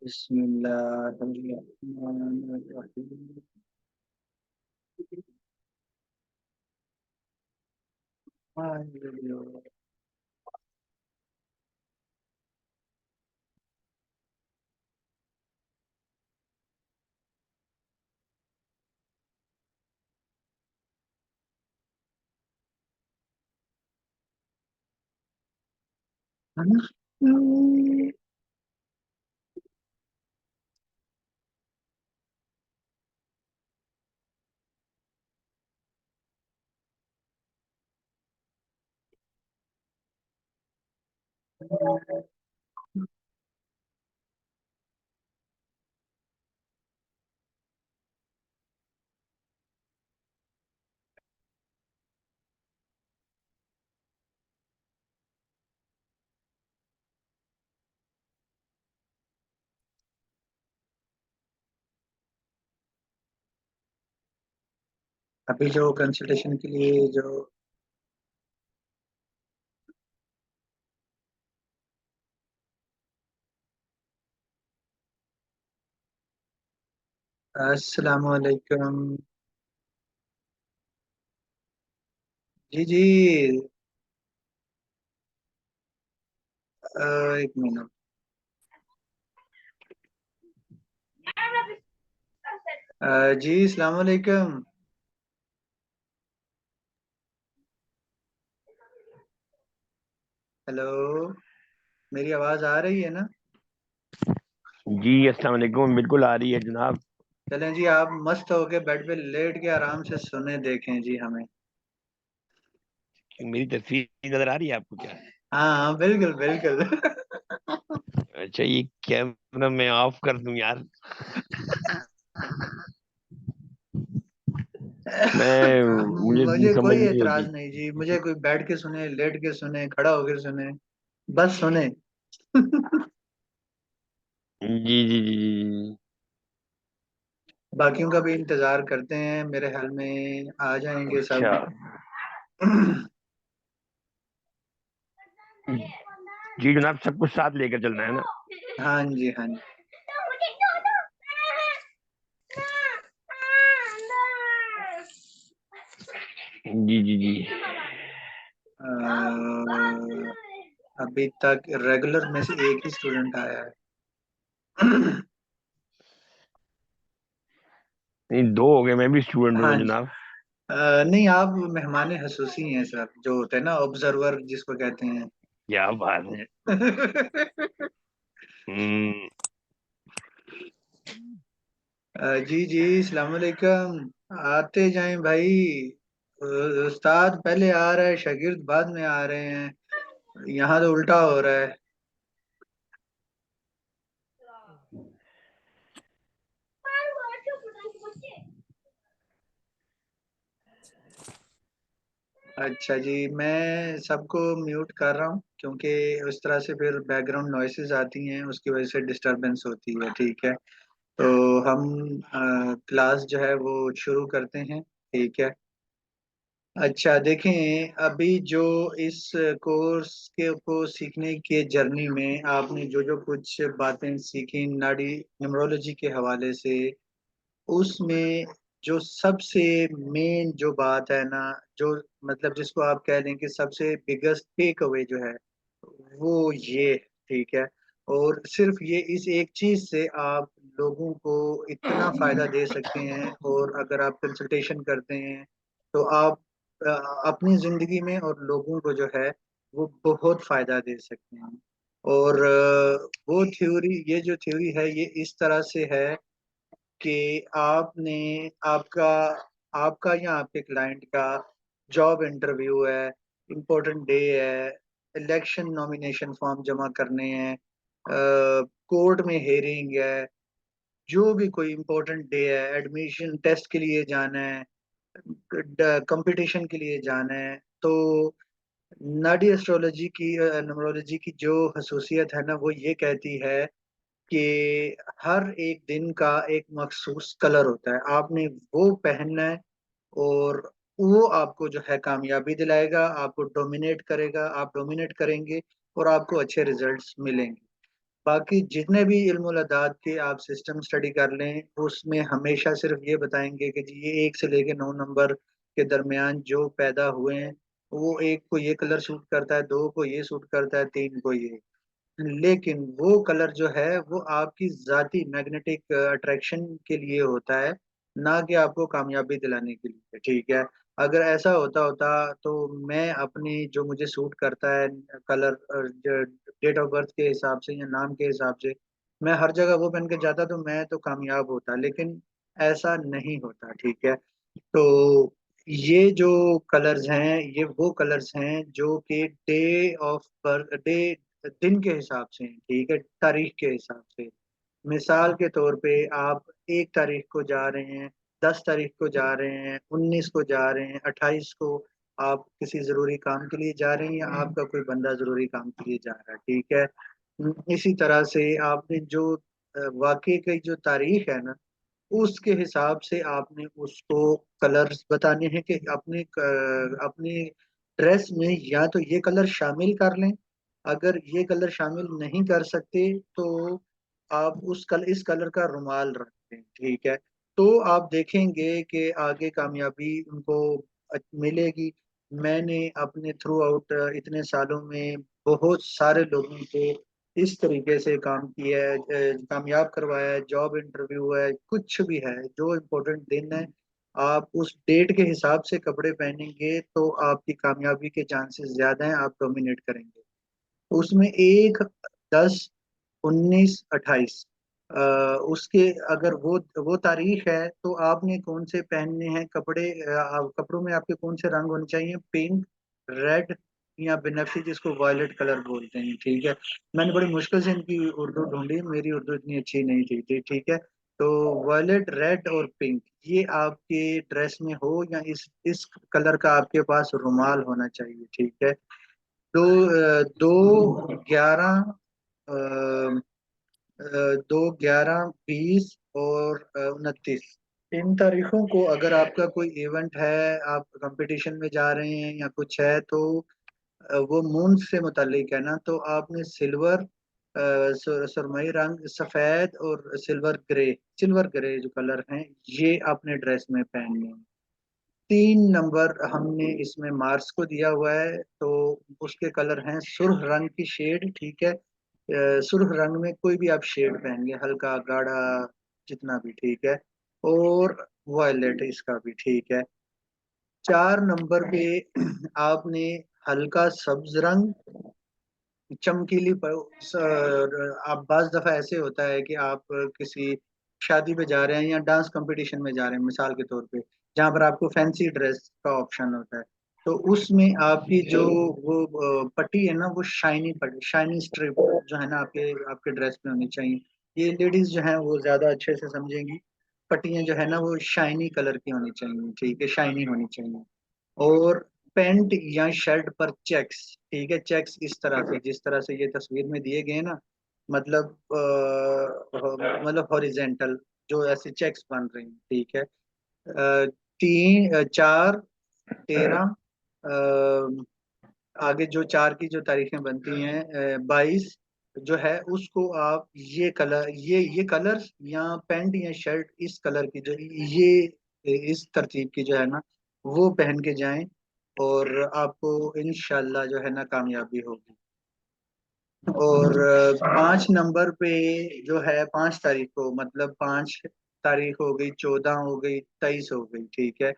बिस्मिल्लाहिर्रहमानिर्रहीम। अभी जो कंसल्टेशन के लिए जो अस्सलाम वालेकुम। जी जी। एक मिनट। जी अस्सलाम वालेकुम। हेलो, मेरी आवाज़ आ रही है ना? जी अस्सलाम वालेकुम। बिल्कुल आ रही है जनाब। चलें जी, आप मस्त होके बेड पे लेट के आराम से सुने देखें जी हमें। मेरी तस्वीर नजर आ रही है आपको क्या? हाँ हाँ, बिल्कुल बिल्कुल। अच्छा, ये कैमरा मैं ऑफ कर दूं यार? मैं मुझे मुझे समझ कोई नहीं एतराज होती। नहीं जी, मुझे कोई बैठ के सुने, लेट के सुने, खड़ा होके सुने, बस सुने। जी जी जी जी। बाकियों का भी इंतजार करते हैं, मेरे ख्याल में आ जाएंगे अच्छा। सब। जी जनाब, सब कुछ साथ लेकर चलना है ना? हाँ जी हाँ जी। जी जी जी। अ, अभी तक रेगुलर में से एक ही स्टूडेंट आया है। नहीं, दो हो गए, मैं भी स्टूडेंट हूँ हाँ ना जी। जनाब। नहीं, आप मेहमान हसूसी हैं सर, जो होते हैं ना, ऑब्जर्वर जिसको कहते हैं। क्या बात है। हम्म। जी जी अस्सलाम वालेकुम। आते जाएं भाई। उस्ताद पहले आ रहा है, शागिर्द बाद में आ रहे हैं। यहाँ तो उल्टा हो रहा है। अच्छा जी, मैं सबको म्यूट कर रहा हूँ क्योंकि उस तरह से फिर बैकग्राउंड नॉइसेस आती हैं, उसकी वजह से डिस्टरबेंस होती है। ठीक है, तो हम क्लास जो है वो शुरू करते हैं। ठीक है। अच्छा देखें, अभी जो इस कोर्स के को सीखने के जर्नी में आपने जो जो कुछ बातें सीखी नाड़ी न्यूमरोलॉजी के हवाले से, उसमें जो सबसे मेन जो बात है ना, जो मतलब जिसको आप कह लें कि सबसे बिगेस्ट टेक अवे जो है वो ये। ठीक है। और सिर्फ ये इस एक चीज से आप लोगों को इतना फायदा दे सकते हैं, और अगर आप कंसल्टेशन करते हैं तो आप अ, अपनी जिंदगी में और लोगों को जो है वो बहुत फायदा दे सकते हैं। और वो थ्योरी, ये जो थ्योरी है ये इस तरह से है कि आपने आपका आपका या आपके क्लाइंट का जॉब इंटरव्यू है, इम्पोर्टेंट डे है, इलेक्शन नॉमिनेशन फॉर्म जमा करने हैं, कोर्ट में हेयरिंग है, जो भी कोई इम्पोर्टेंट डे है, एडमिशन टेस्ट के लिए जाना है, कंपटीशन के लिए जाना है, तो नाडी एस्ट्रोलॉजी की न्यूमरोलॉजी की जो खसूसियत है ना, वो ये कहती है कि हर एक दिन का एक मखसूस कलर होता है, आपने वो पहनना है, और वो आपको जो है कामयाबी दिलाएगा, आपको डोमिनेट करेगा, आप डोमिनेट करेंगे और आपको अच्छे रिजल्ट्स मिलेंगे। बाकी जितने भी इल्मुल अदाद के आप सिस्टम स्टडी कर लें, उसमें हमेशा सिर्फ ये बताएंगे कि जी ये 1 से लेके 9 नंबर के दरमियान जो पैदा हुए हैं, वो एक को ये कलर सूट करता है, दो को ये सूट करता है, तीन को ये। लेकिन वो कलर जो है वो आपकी जाती मैग्नेटिक अट्रैक्शन के लिए होता है, ना कि आपको कामयाबी दिलाने के लिए, ठीक है। अगर ऐसा होता होता तो मैं अपनी जो मुझे सूट करता है कलर, डेट ऑफ बर्थ के हिसाब से या नाम के हिसाब से, मैं हर जगह वो पहन के जाता तो मैं तो कामयाब होता, लेकिन ऐसा नहीं होता, ठीक है। तो ये जो कलर्स हैं, ये वो कलर्स हैं जो कि डे ऑफ बर्थ, डे, दिन के हिसाब से हैं, ठीक है, तारीख के हिसाब से। मिसाल के तौर पे आप 1 तारीख को जा रहे हैं, 10 तारीख को जा रहे हैं, 19 को जा रहे हैं, 28 को आप किसी जरूरी काम के लिए जा रहे हैं, या आपका कोई बंदा जरूरी काम के लिए जा रहा है, ठीक है। इसी तरह से आपने जो वाकई की जो तारीख है ना, उसके हिसाब से आपने उसको कलर्स बताने हैं कि अपनी ड्रेस में या तो ये कलर शामिल कर लें। अगर ये कलर शामिल नहीं कर सकते तो आप इस कलर का रुमाल रख दें, ठीक है। तो आप देखेंगे कि आगे कामयाबी उनको मिलेगी। मैंने अपने थ्रू आउट इतने सालों में बहुत सारे लोगों को इस तरीके से काम किया है, कामयाब करवाया है। जॉब इंटरव्यू है, कुछ भी है, जो इम्पोर्टेंट दिन है, आप उस डेट के हिसाब से कपड़े पहनेंगे तो आपकी कामयाबी के चांसेस ज्यादा हैं, आप डोमिनेट करेंगे। उसमें एक, 10, 19, 28, उसके अगर वो तारीख है तो आपने कौन से पहनने हैं कपड़े, कपड़ों में आपके कौन से रंग होने चाहिए, पिंक, रेड या बिनफशी जिसको वायलेट कलर बोलते हैं, ठीक है। मैंने बड़ी मुश्किल से इनकी उर्दू ढूंढी, मेरी उर्दू इतनी अच्छी नहीं थी, ठीक है। तो वायलेट, रेड और पिंक, ये आपके ड्रेस में हो, या इस कलर का आपके पास रुमाल होना चाहिए, ठीक है। दो, 2, 11, 2, 11, 20 और 29, इन तारीखों को अगर आपका कोई इवेंट है, आप कंपटीशन में जा रहे हैं या कुछ है, तो वो मून से मुतालिक है ना, तो आपने सिल्वर, सुरमई रंग, सफेद और सिल्वर ग्रे जो कलर हैं, ये आपने ड्रेस में पहनने हैं। 3 नंबर हमने इसमें मार्स को दिया हुआ है, तो उसके कलर हैं सुर्ख रंग की शेड, ठीक है। सुर्ख रंग में कोई भी आप शेड पहनिए, हल्का गाढ़ा जितना भी, ठीक है। और वायलेट इसका भी, ठीक है। 4 नंबर पे आपने हल्का सब्ज रंग, चमकीली आप बाज दफा ऐसे होता है कि आप किसी शादी में जा रहे हैं या डांस कंपटीशन में जा रहे हैं, मिसाल के तौर पे, जहाँ पर आपको फैंसी ड्रेस का ऑप्शन होता है, तो उसमें आपकी जो वो पट्टी है ना, वो शाइनी पट्टी, शाइनी स्ट्रिप जो है ना, आपके आपके ड्रेस में होनी चाहिए। ये लेडीज जो है वो ज्यादा अच्छे से समझेंगी। पट्टियां जो है ना वो शाइनी कलर की होनी चाहिए, ठीक है, शाइनी होनी चाहिए। और पैंट या शर्ट पर चेक्स, ठीक है, चेक्स इस तरह से जिस तरह से ये तस्वीर में दिए गए ना, मतलब मतलब हॉरिजेंटल जो ऐसे चेक्स बन रहे हैं, ठीक है। 4, 13, आगे जो 4 की जो तारीखें बनती हैं, 22 जो है, उसको आप ये कलर्स या पैंट या शर्ट इस कलर की जो ये इस तरतीब की जो है ना, वो पहन के जाएं, और आपको इंशाल्लाह जो है ना कामयाबी होगी। और 5 नंबर पे जो है, 5 तारीख को, मतलब 5 तारीख हो गई, 14 हो गई, 23 हो गई, ठीक है।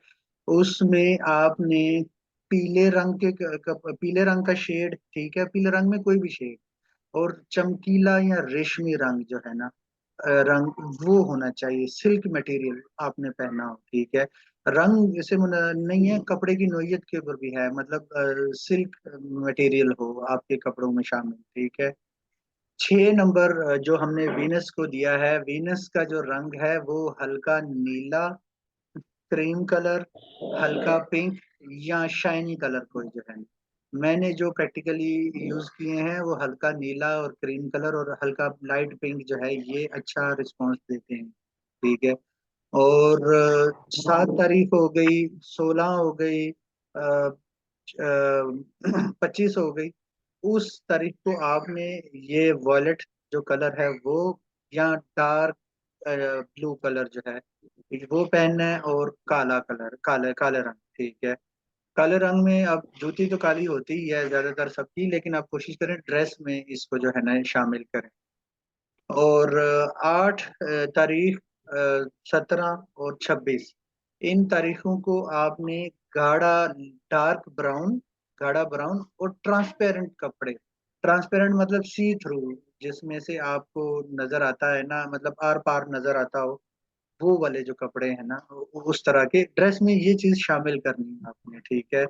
उसमें आपने पीले रंग का शेड, ठीक है, पीले रंग में कोई भी शेड, और चमकीला या रेशमी रंग जो है ना, रंग वो होना चाहिए, सिल्क मटेरियल आपने पहना हो, ठीक है। रंग जैसे नहीं है, कपड़े की नोयत के ऊपर भी है, मतलब सिल्क मटेरियल हो आपके कपड़ों में शामिल, ठीक है। 6 नंबर जो हमने वीनस को दिया है, वीनस का जो रंग है वो हल्का नीला, क्रीम कलर, हल्का पिंक या शाइनी कलर कोई जो है। मैंने जो प्रैक्टिकली यूज किए हैं वो हल्का नीला और क्रीम कलर और हल्का लाइट पिंक जो है, ये अच्छा रिस्पॉन्स देते हैं, ठीक है। और 7 तारीख हो गई, 16 हो गई, 25 हो गई। उस तारीख को आपने ये वॉलेट जो कलर है वो, या डार्क ब्लू कलर जो है वो पहनना है, और काला कलर, काले काले रंग, ठीक है। काले रंग में, अब जूती तो काली होती ही है ज्यादातर सबकी, लेकिन आप कोशिश करें ड्रेस में इसको जो है ना शामिल करें। और 8 तारीख, 17 और 26, इन तारीखों को आपने गाढ़ा डार्क ब्राउन, गाढ़ा ब्राउन और ट्रांसपेरेंट कपड़े, ट्रांसपेरेंट मतलब सी थ्रू, जिसमें से आपको नजर आता है ना, मतलब आर पार नजर आता हो, वो वाले जो कपड़े हैं ना, उस तरह के ड्रेस में ये चीज शामिल करनी है आपने, ठीक है।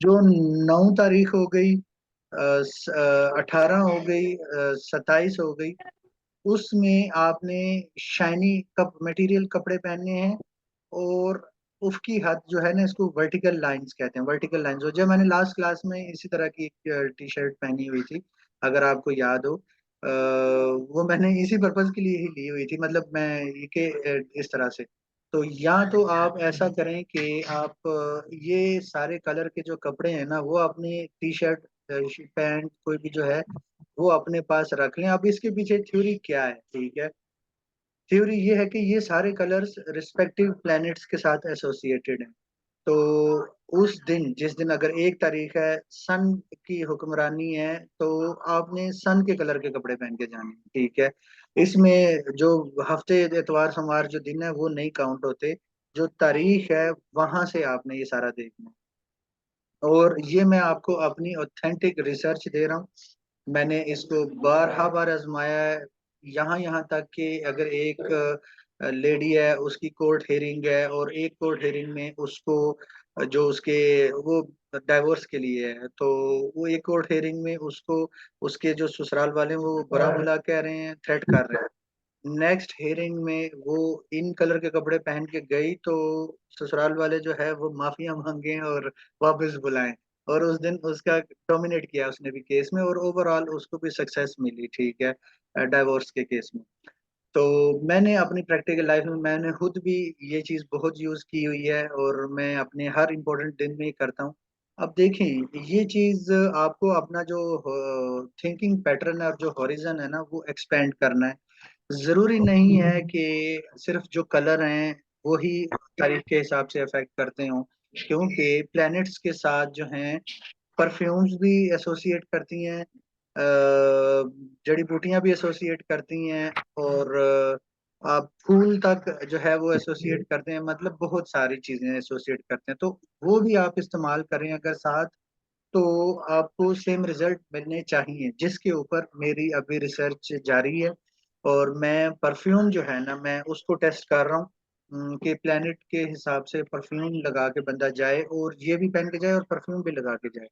जो 9 तारीख हो गई, 18 हो गई, 27 हो गई, उसमें आपने शाइनी कप मटेरियल कपड़े पहनने हैं। और उसकी हद जो है ना, इसको वर्टिकल लाइंस कहते हैं, वर्टिकल लाइंस। जो मैंने लास्ट क्लास में इसी तरह की एक टी शर्ट पहनी हुई थी, अगर आपको याद हो, वो मैंने इसी पर्पज के लिए ही ली हुई थी, मतलब मैं ये के इस तरह से। तो या तो आप ऐसा करें कि आप ये सारे कलर के जो कपड़े हैं ना, वो अपनी टी शर्ट, पैंट, कोई भी जो है वो अपने पास रख लें। अब इसके पीछे थ्योरी क्या है, ठीक है। थ्योरी ये है कि ये सारे कलर्स रिस्पेक्टिव प्लैनेट्स के साथ एसोसिएटेड हैं। तो उस दिन, जिस दिन अगर 1 तारीख है, सन की हुक्मरानी है, तो आपने सन के कलर के कपड़े पहन के जाने हैं, ठीक है। इसमें जो हफ्ते, इतवार, सोमवार जो दिन है वो नहीं काउंट होते, जो तारीख है वहां से आपने ये सारा देखना है। और ये मैं आपको अपनी ऑथेंटिक रिसर्च दे रहा हूँ, मैंने इसको बारहा बार आजमाया है। यहाँ यहाँ तक कि अगर एक लेडी है, उसकी कोर्ट हेयरिंग है, और एक कोर्ट हेयरिंग में उसको जो उसके वो डाइवोर्स के लिए है, तो वो एक कोर्ट हेयरिंग में उसको उसके जो ससुराल वाले हैं वो बुरा भला कह रहे हैं, थ्रेट कर रहे हैं। नेक्स्ट हेयरिंग में वो इन कलर के कपड़े पहन के गई, तो ससुराल वाले जो है वो माफिया मांगे और वापस बुलाएं। और उस दिन उसका डोमिनेट किया उसने भी केस में, और ओवरऑल उसको भी सक्सेस मिली, ठीक है, डाइवोर्स के केस में। तो मैंने अपनी प्रैक्टिकल लाइफ में मैंने खुद भी ये चीज़ बहुत यूज़ की हुई है, और मैं अपने हर इम्पोर्टेंट दिन में ही करता हूँ। अब देखें, ये चीज़ आपको अपना जो थिंकिंग पैटर्न है और जो हॉरिजन है ना, वो एक्सपेंड करना है। जरूरी नहीं है कि सिर्फ जो कलर हैं वो ही तारीख के हिसाब से अफेक्ट करते हो, क्योंकि प्लैनेट्स के साथ जो हैं परफ्यूम्स भी एसोसिएट करती हैं, जड़ी बूटियां भी एसोसिएट करती हैं, और आप फूल तक जो है वो एसोसिएट करते हैं, मतलब बहुत सारी चीजें एसोसिएट करते हैं। तो वो भी आप इस्तेमाल करें अगर साथ, तो आपको सेम रिजल्ट मिलने चाहिए, जिसके ऊपर मेरी अभी रिसर्च जारी है। और मैं परफ्यूम जो है ना, मैं उसको टेस्ट कर रहा हूँ, कि प्लेनेट के हिसाब से परफ्यूम लगा के बंदा जाए, और ये भी पहन के जाए और परफ्यूम भी लगा के जाए,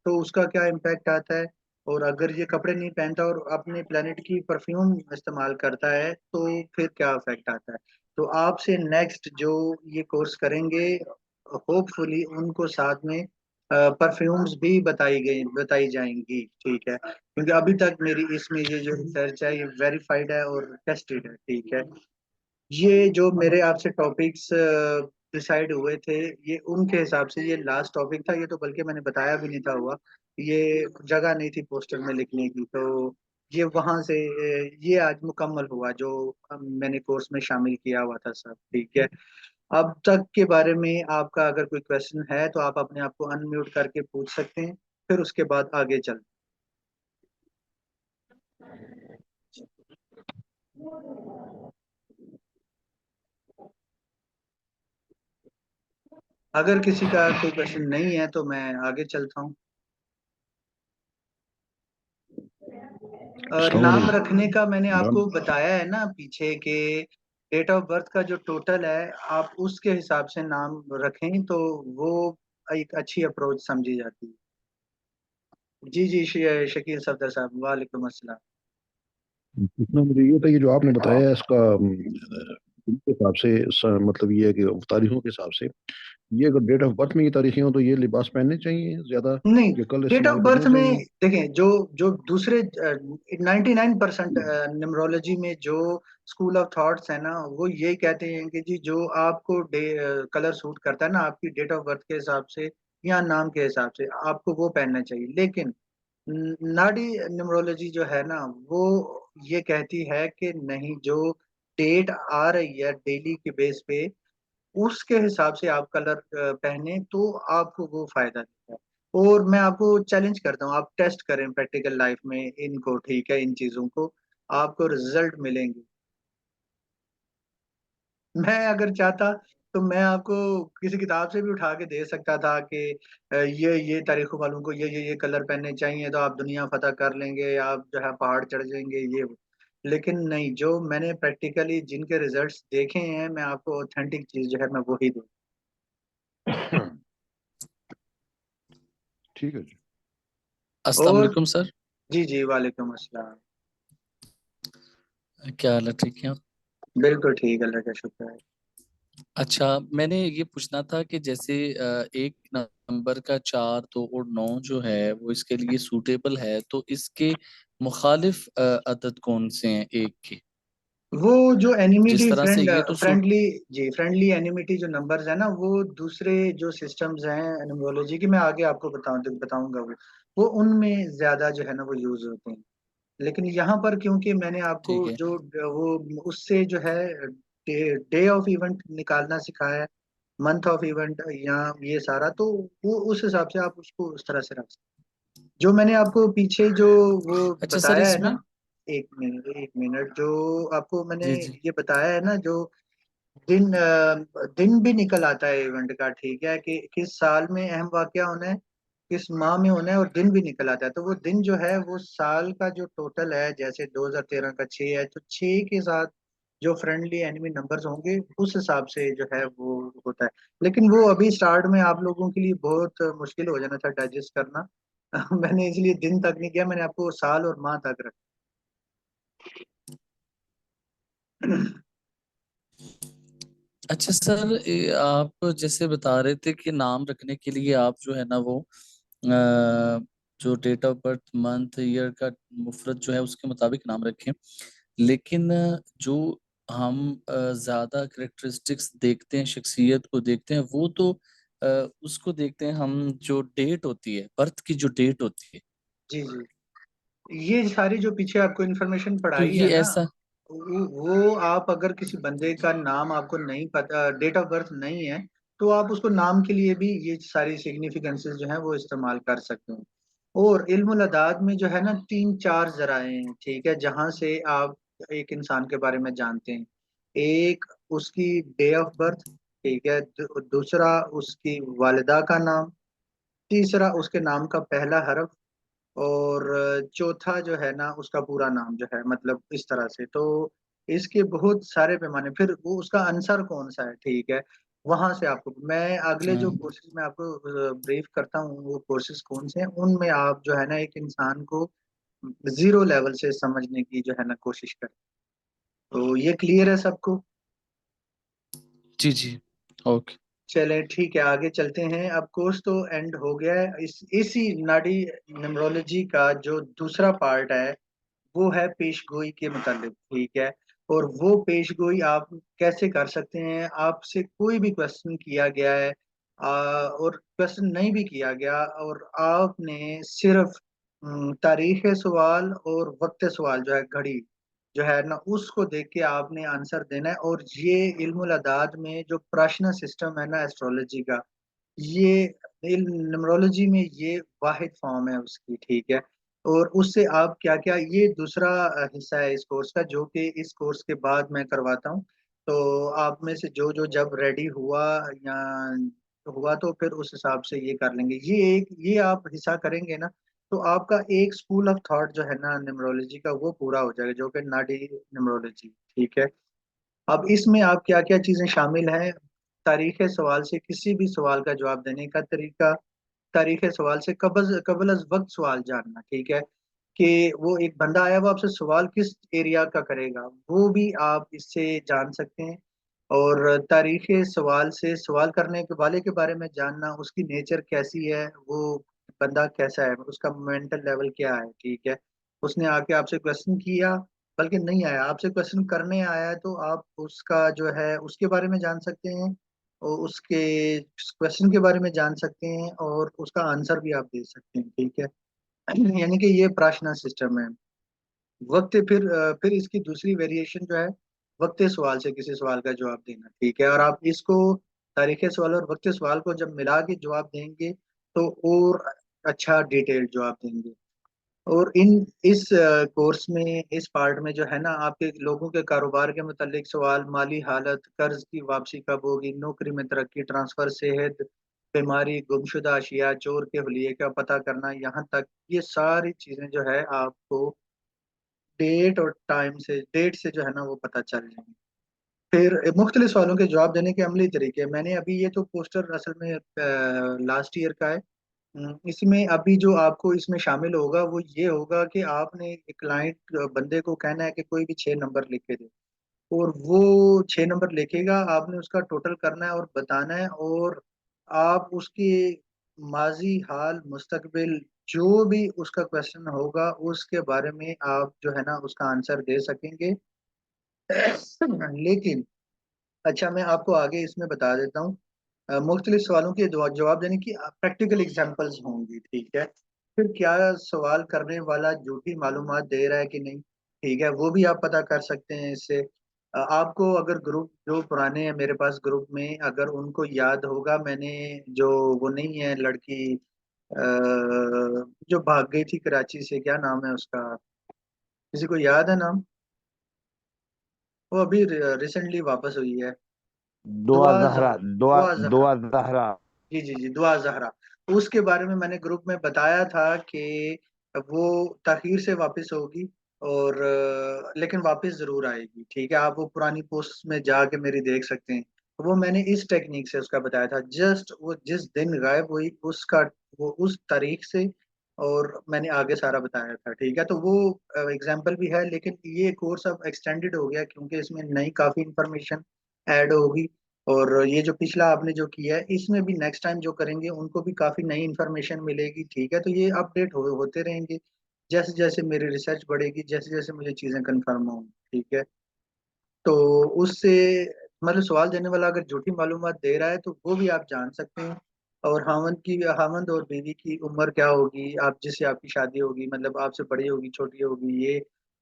तो उसका क्या इम्पैक्ट आता है। और अगर ये कपड़े नहीं पहनता और अपने प्लेनेट की परफ्यूम इस्तेमाल करता है, तो फिर क्या इफेक्ट आता है। तो आपसे नेक्स्ट जो ये कोर्स करेंगे, होपफुली उनको साथ में परफ्यूम्स भी बताई जाएंगी, ठीक है, क्योंकि अभी तक मेरी इसमें ये जो रिसर्च है ये वेरीफाइड है और टेस्टेड है, ठीक है। ये जो मेरे आपसे टॉपिक्स डिसाइड हुए थे, ये उनके हिसाब से ये लास्ट टॉपिक था, ये तो बल्कि मैंने बताया भी नहीं था हुआ, ये जगह नहीं थी पोस्टर में लिखने की, तो ये वहां से ये आज मुकम्मल हुआ जो मैंने कोर्स में शामिल किया हुआ था सब, ठीक है। अब तक के बारे में आपका अगर कोई क्वेश्चन है तो आप अपने आप को अनम्यूट करके पूछ सकते हैं, फिर उसके बाद आगे चल। अगर किसी का कोई क्वेश्चन नहीं है तो मैं आगे चलता हूँ। अस्सलाम नाम वालेकुम। रखने का मैंने नाम आपको बताया है ना पीछे के, डेट ऑफ बर्थ का जो टोटल है आप उसके हिसाब से नाम रखें, तो वो एक अच्छी अप्रोच समझी जाती है। जी जी, शकील सफदर साहब, वालेकुम अस्सलाम। पूछना मुझे ये था कि जो आपने बताया है इसका इनके हिसाब से मतलब ये है कि तारीखों के हिसाब से ये अगर डेट ऑफ बर्थ में ये तारीखें हो तो ये लिबास पहनने चाहिए ज्यादा, नहीं, ये कल डेट ऑफ इस्तेमाल बर्थ करने में चाहिए। देखें, जो जो दूसरे 99% न्यूमरोलॉजी में जो स्कूल ऑफ थॉट्स है ना, वो यही कहते हैं कि जी जो आपको कलर सूट करता है ना, आपकी डेट ऑफ बर्थ के हिसाब से या नाम के हिसाब से आपको वो पहनना चाहिए। लेकिन नाड़ी न्यूमरोलॉजी जो है ना, वो ये कहती है कि नहीं, जो डेट आ रही है डेली के बेस पे, उसके हिसाब से आप कलर पहने तो आपको वो फायदा देता है। और मैं आपको चैलेंज करता हूँ, आप टेस्ट करें प्रैक्टिकल लाइफ में इनको, ठीक है, इन चीजों को, आपको रिजल्ट मिलेंगे। मैं अगर चाहता तो मैं आपको किसी किताब से भी उठा के दे सकता था कि ये तारीखों वालों को ये कलर पहनने चाहिए तो आप दुनिया फतह कर लेंगे, आप जो है पहाड़ चढ़ जाएंगे, ये वो। लेकिन नहीं, जो मैंने प्रैक्टिकली जिनके रिजल्ट्स देखे हैं, मैं आपको ऑथेंटिक चीज जो है मैं वही दूँ। ठीक है जी। अस्सलाम और वालेकुम सर। जी जी, वालेकुम अस्सलाम। क्या हाल है, ठीक है? बिल्कुल ठीक, अल्लाह का शुक्र है। अच्छा, मैंने ये पूछना था कि जैसे एक नंबर का 4, 2 और 9 जो है वो इसके लिए सूटेबल है, तो इसके मुखालिफ अदद कौन से हैं एक के? वो जो जिस एनिमिटी तरह से ये तो सूट। फ्रेंडली, जी फ्रेंडली एनिमिटी जो नंबर्स है ना, वो दूसरे जो सिस्टम्स हैं न्यूमरोलॉजी की, मैं आगे आपको बताऊंगा वो उनमें ज्यादा जो है ना वो यूज होते हैं। लेकिन यहाँ पर क्योंकि मैंने आपको ठीक है। जो वो उससे जो है डे ऑफ इवेंट निकालना सिखाया है, मंथ ऑफ इवेंट, या ये सारा, तो वो उस हिसाब से आप उसको उस तरह से रख सकते हैं। जो मैंने आपको पीछे जो वो अच्छा सर, बताया है इसमें। ना, एक मिनट, जो आपको मैंने जी जी। ये बताया है ना, जो दिन भी निकल आता है इवेंट का, ठीक है, कि किस साल में अहम वाकया होना है, किस माह में होना है, और दिन भी निकल आता है। तो वो दिन जो है वो साल का जो टोटल है, जैसे 2013 का 6 है, तो 6 के साथ जो फ्रेंडली एनिमी नंबर्स होंगे उस हिसाब से जो है वो होता है। लेकिन वो अभी स्टार्ट में आप लोगों के लिए बहुत मुश्किल हो जाना था डाइजेस्ट करना। मैंने इसलिए दिन तक नहीं किया, मैंने आपको साल और माह तक रखा। अच्छा सर, आप जैसे बता रहे थे कि नाम रखने के लिए आप जो है ना वो जो date of birth, month, year का मुफरत जो है उसके मुताबिक नाम रखें। लेकिन जो हम ज्यादा करेक्टरिस्टिक्स देखते हैं, शख्सियत को देखते हैं, वो तो अ, उसको देखते हैं हम, जो डेट होती है, बर्थ की जो डेट होती है। जी जी, ये सारी जो पीछे आपको इन्फॉर्मेशन पढ़ाई क्योंकि है ना, ऐसा। वो आप अगर किसी बंदे का नाम आपको नहीं पता, डेट ऑफ बर्थ नहीं है, तो आप उसको नाम के लिए भी ये सारी सिग्निफिकेंसेस जो है वो इस्तेमाल कर सकते हैं। और इल्मुल अदाद में जो है ना, तीन चार जराए हैं, ठीक है, जहां से आप एक इंसान के बारे में जानते हैं। एक, उसकी डे ऑफ बर्थ, ठीक है, दूसरा उसकी वालिदा का नाम, तीसरा उसके नाम का पहला हर्फ, और चौथा जो है ना उसका पूरा नाम जो है, मतलब इस तरह से। तो इसके बहुत सारे पैमाने, फिर वो उसका आंसर कौन सा है, ठीक है, वहां से आपको मैं अगले जो हाँ। कोर्सेज में आपको ब्रीफ करता हूँ, वो कोर्सेज कौन से हैं, उनमें आप जो है ना एक इंसान को जीरो लेवल से समझने की जो है ना कोशिश करें। तो ये क्लियर है सबको? जी जी। ओके। चलें ठीक है, आगे चलते हैं। अब कोर्स तो एंड हो गया है। इसी नाड़ी न्यूमरोलॉजी का जो दूसरा पार्ट है, वो है पेशगोई के मुतालिक, ठीक है। और वो पेशगोई आप कैसे कर सकते हैं? आपसे कोई भी क्वेश्चन किया गया है, और क्वेश्चन नहीं भी किया गया, और आपने सिर्फ तारीख सवाल और वक्त सवाल जो है, घड़ी जो है ना, उसको देख के आपने आंसर देना है। और ये इल्मुल अदाद में जो प्रश्न सिस्टम है ना एस्ट्रोलॉजी का, ये न्यूमरोलॉजी में ये वाहिद फॉर्म है उसकी, ठीक है। और उससे आप क्या क्या, ये दूसरा हिस्सा है इस कोर्स का, जो कि इस कोर्स के बाद मैं करवाता हूँ। तो आप में से जो जो जब रेडी हुआ या हुआ, तो फिर उस हिसाब से ये कर लेंगे। ये आप हिस्सा करेंगे ना, तो आपका एक स्कूल ऑफ थॉट जो है ना न्यूमरोलॉजी का, वो पूरा हो जाएगा, जो कि नाडी न्यूमरोलॉजी, ठीक है। अब इसमें आप क्या क्या चीजें शामिल हैं? तारीख सवाल से किसी भी सवाल का जवाब देने का तरीका, तारीख सवाल से कबल कबल अज वक्त सवाल जानना, ठीक है, कि वो एक बंदा आया, वो आपसे सवाल किस एरिया का करेगा, वो भी आप इससे जान सकते हैं। और तारीख सवाल से सवाल करने के वाले के बारे में जानना, उसकी नेचर कैसी है, वो बंदा कैसा है, उसका मेंटल लेवल क्या है, ठीक है। उसने आके आपसे क्वेश्चन किया, बल्कि नहीं आया, आपसे क्वेश्चन करने आया है, तो आप उसका जो है उसके बारे में जान सकते हैं, और उसके क्वेश्चन के बारे में जान सकते हैं, और उसका आंसर भी आप दे सकते हैं, ठीक है। यानी कि ये प्रश्न सिस्टम है। फिर इसकी दूसरी वेरिएशन जो है, वक्त सवाल से किसी सवाल का जवाब देना, ठीक है। और आप इसको तारीख सवाल और वक्त सवाल को जब मिला के जवाब देंगे तो और अच्छा डिटेल्ड जवाब देंगे। और इस कोर्स में, इस पार्ट में जो है ना, आपके लोगों के कारोबार के मुतालिक सवाल, माली हालत, कर्ज की वापसी कब होगी, नौकरी में तरक्की, ट्रांसफर, सेहत, बीमारी, गुमशुदा अशिया, चोर के हुलिये का पता करना, यहाँ तक ये सारी चीजें जो है आपको डेट से जो है ना वो पता चल जाएंगे। फिर मुख्तलिफ सवालों के जवाब देने के अमली तरीके, मैंने अभी ये तो पोस्टर असल में लास्ट ईयर का है। इसमें अभी जो आपको इसमें शामिल होगा वो ये होगा कि आपने एक क्लाइंट बंदे को कहना है कि कोई भी 6 नंबर लिख के दे, और वो 6 नंबर लिखेगा, आपने उसका टोटल करना है और बताना है। और आप उसकी माजी, हाल, मुस्तकबिल, जो भी उसका क्वेश्चन होगा उसके बारे में आप जो है ना उसका आंसर दे सकेंगे। लेकिन अच्छा, मैं आपको आगे इसमें बता देता हूँ, मुख्तलिफ सवालों के जवाब देने की प्रैक्टिकल एग्जांपल्स होंगी, ठीक है। फिर क्या सवाल करने वाला झूठी मालूमात दे रहा है कि नहीं, ठीक है, वो भी आप पता कर सकते हैं इससे। आपको अगर ग्रुप जो पुराने हैं मेरे पास ग्रुप में, अगर उनको याद होगा, मैंने जो वो नहीं है लड़की जो भाग गई थी कराची से, क्या नाम है उसका, किसी को याद है नाम? वो अभी रिसेंटली वापस हुई है। दुआ दुआ जहरा, जहरा, दुआ दुआ जहरा। दुआ जहरा। जी जी जी, दुआ जहरा। उसके बारे में मैंने ग्रुप में बताया था कि वो ताखीर से वापस होगी, और लेकिन वापस जरूर आएगी, ठीक है। आप वो पुरानी पोस्ट में जाके मेरी देख सकते हैं। वो मैंने इस टेक्निक से उसका बताया था, जस्ट वो जिस दिन गायब हुई उसका, वो उस तारीख से, और मैंने आगे सारा बताया था, ठीक है। तो वो एग्जाम्पल भी है, लेकिन ये कोर्स अब एक्सटेंडेड हो गया क्योंकि इसमें नई काफी इंफॉर्मेशन ऐड होगी। और ये जो पिछला आपने जो किया है, इसमें भी नेक्स्ट टाइम जो करेंगे उनको भी काफी नई इन्फॉर्मेशन मिलेगी, ठीक है। तो ये अपडेट होते रहेंगे जैसे जैसे मेरी रिसर्च बढ़ेगी, जैसे जैसे मुझे चीजें कंफर्म होंगी, ठीक है। तो उससे मतलब सवाल देने वाला अगर झूठी मालूमात दे रहा है तो वो भी आप जान सकते हैं। और हामंद और बीवी की उम्र क्या होगी, आप जिससे आपकी शादी होगी, मतलब आपसे बड़ी होगी, छोटी होगी, ये।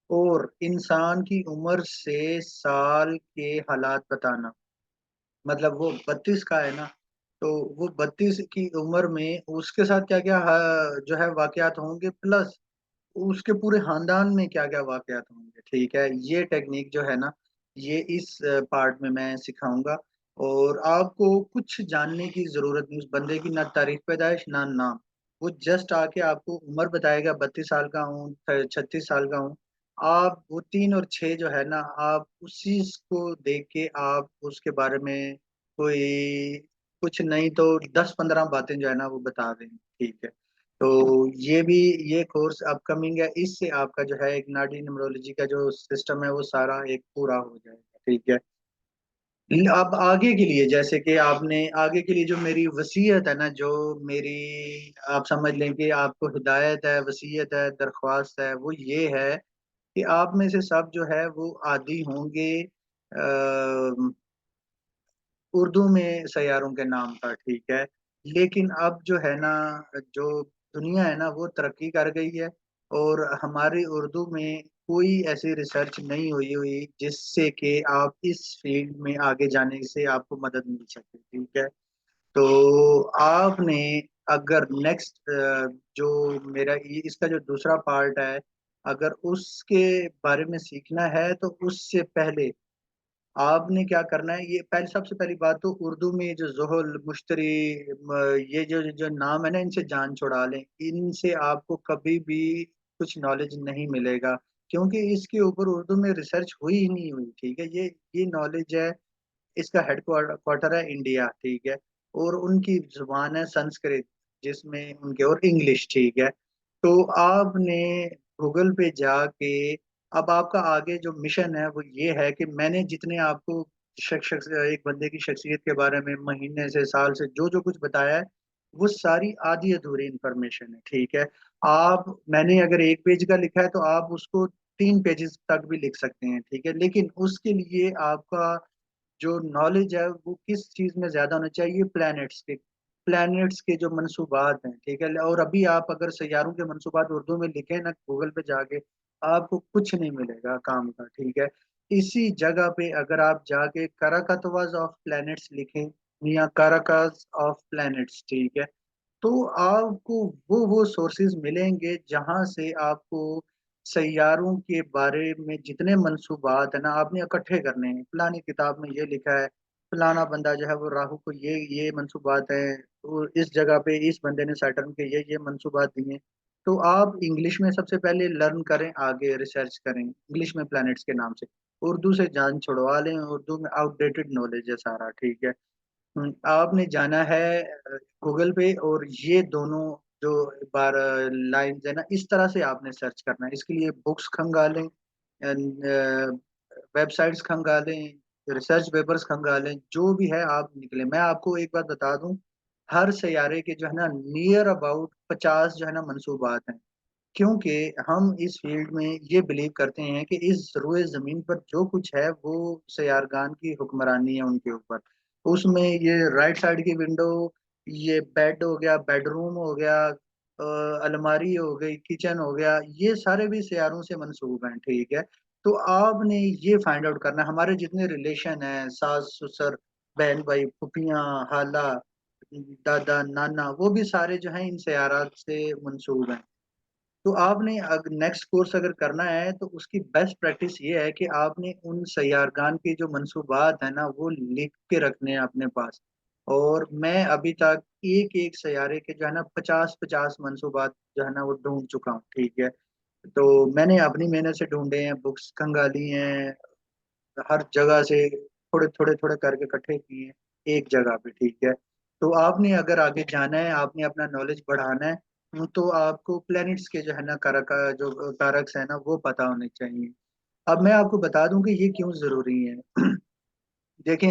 और इंसान की उम्र से साल के हालात बताना, मतलब वो 32 का है ना, तो वो 32 की उम्र में उसके साथ क्या क्या जो है वाकयात होंगे, प्लस उसके पूरे खानदान में क्या क्या वाकयात होंगे, ठीक है। ये टेक्निक जो है ना, ये इस पार्ट में मैं सिखाऊंगा। और आपको कुछ जानने की जरूरत नहीं उस बंदे की, ना तारीख पैदाइश ना नाम। वो जस्ट आके आपको उम्र बताएगा, 32 साल का हूँ, 36 साल का हूँ। आप वो 3 और 6 जो है ना, आप उसी को देख के आप उसके बारे में कोई कुछ नहीं तो 10-15 बातें जो है ना वो बता देंगे, ठीक है। तो ये भी, ये कोर्स अपकमिंग है, इससे आपका जो है एक नाडी न्यूमरोलॉजी का जो सिस्टम है वो सारा एक पूरा हो जाएगा, ठीक है। अब आगे के लिए, जैसे कि आपने आगे के लिए जो मेरी वसीयत है ना, जो मेरी, आप समझ लें कि आपको हिदायत है, वसीयत है, दरख्वास्त है, वो ये है कि आप में से सब जो है वो आदी होंगे उर्दू में सैयारों के नाम का, ठीक है। लेकिन अब जो है ना, जो दुनिया है ना वो तरक्की कर गई है, और हमारी उर्दू में कोई ऐसी रिसर्च नहीं हुई हुई जिससे कि आप इस फील्ड में आगे जाने से आपको मदद मिल सके, ठीक है। तो आपने अगर नेक्स्ट जो मेरा इसका जो दूसरा पार्ट है, अगर उसके बारे में सीखना है तो उससे पहले आपने क्या करना है, ये पहले सबसे पहली बात तो उर्दू में जो जोहल, मुश्तरी, ये जो जो नाम है ना, इनसे जान छुड़ा लें। इनसे आपको कभी भी कुछ नॉलेज नहीं मिलेगा, क्योंकि इसके ऊपर उर्दू में रिसर्च हुई ही नहीं हुई, ठीक है। ये नॉलेज है, इसका हेड क्वार्टर है इंडिया, ठीक है। और उनकी जुबान है संस्कृत, जिसमें उनके, और इंग्लिश, ठीक है। तो आपने गूगल पे जाके, अब आपका आगे जो मिशन है वो ये है कि मैंने जितने आपको एक बंदे की शख्सियत के बारे में महीने से, साल से जो जो कुछ बताया है, वो सारी आधी अधूरी इंफॉर्मेशन है, ठीक है। आप, मैंने अगर 1 पेज का लिखा है तो आप उसको 3 पेजेस तक भी लिख सकते हैं, ठीक है। लेकिन उसके लिए आपका जो नॉलेज है वो किस चीज में ज्यादा होना चाहिए, प्लैनेट्स के, प्लैनेट्स के जो मंसूबात हैं, ठीक है। और अभी आप अगर सैयारों के मंसूबात उर्दू में लिखें ना गूगल पे जाके, आपको कुछ नहीं मिलेगा काम का, ठीक है। इसी जगह पे अगर आप जाके कराकतवाज ऑफ प्लैनेट्स लिखें या काराकाज ऑफ प्लैनेट्स, ठीक है, तो आपको वो सोर्सेज मिलेंगे जहां से आपको सैयारों के बारे में जितने मंसूबात है ना, आपने इकट्ठे करने हैं। फलानी किताब में ये लिखा है, फलाना बंदा जो है वो राहु को ये मंसूबात है, और इस जगह पे इस बंदे ने सैटर्न के ये मंसूबात दिए। तो आप इंग्लिश में सबसे पहले लर्न करें, आगे रिसर्च करें इंग्लिश में प्लैनेट्स के नाम से। उर्दू से जान छुड़वा लें, उर्दू में आउटडेटेड नॉलेज है सारा, ठीक है। आपने जाना है गूगल पे, और ये दोनों जो बार लाइंस है ना, इस तरह से आपने सर्च करना है। इसके लिए बुक्स खंगालें, वेबसाइट्स खंगालें, रिसर्च पेपर्स खंगालें, जो भी है आप निकले। मैं आपको एक बात बता दूं, हर सैयारे के जो है ना नियर अबाउट 50 जो है ना मंसूबात हैं। क्योंकि हम इस फील्ड में ये बिलीव करते हैं कि इस रुए जमीन पर जो कुछ है वो सयारगान की हुक्मरानी है उनके ऊपर। उसमें ये राइट साइड की विंडो, ये बेड हो गया, बेडरूम हो गया, अलमारी हो गई, किचन हो गया, ये सारे भी सयारों से मंसूब हैं, ठीक है। तो आपने ये फाइंड आउट करना है, हमारे जितने रिलेशन है, सास ससुर, बहन भाई, फुफियाँ, हाला, दादा नाना, वो भी सारे जो हैं इन सयारात से मंसूब हैं। तो आपने अगर नेक्स्ट कोर्स अगर करना है तो उसकी बेस्ट प्रैक्टिस ये है कि आपने उन सैयारगान के जो मंसूबात है ना वो लिख के रखने हैं अपने पास। और मैं अभी तक एक एक सैयारे के जो है ना 50-50 मंसूबात जो है ना वो ढूंढ चुका हूँ, ठीक है। तो मैंने अपनी मेहनत से ढूंढे हैं, बुक्स खंगाली हैं, हर जगह से थोड़े थोड़े थोड़े करके इकट्ठे किए हैं एक जगह पे, ठीक है। तो आपने अगर आगे जाना है, आपने अपना नॉलेज बढ़ाना है, तो आपको प्लैनेट्स के जो है ना जो कारक्स है ना वो पता होने चाहिए। अब मैं आपको बता दूं कि ये क्यों जरूरी है। देखें,